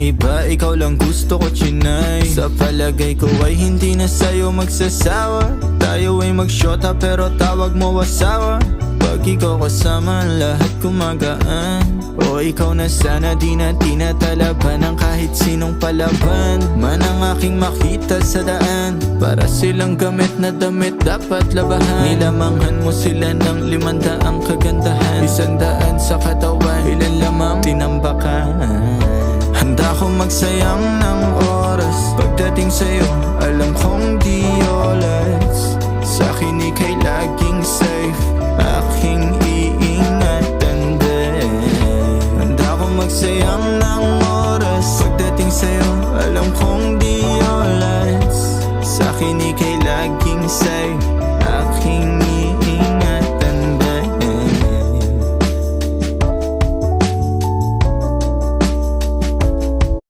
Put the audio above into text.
Iba, ikaw lang gusto ko, chinay. Sa palagay ko ay hindi na sa'yo magsasawa. Tayo ay magsyota pero tawag mo asawa. Pag ikaw kasama, lahat kumagaan. O ikaw na sana, di na tinatalaban ng kahit sinong palaban man ang aking makita sa daan. Para silang gamit na damit dapat labahan. Nilamanghan mo sila ng 500 kagandahan. 100 sa katawan, ilan lamang tinambakan. Handa ko magsayang ng oras. Pagdating sa'yo, alam kong di oras. Sa'kin ika'y laging safe, aking iingatan din. Handa ko magsayang ng oras. Pagdating sa'yo, alam kong di oras. Sa'kin ika'y laging safe,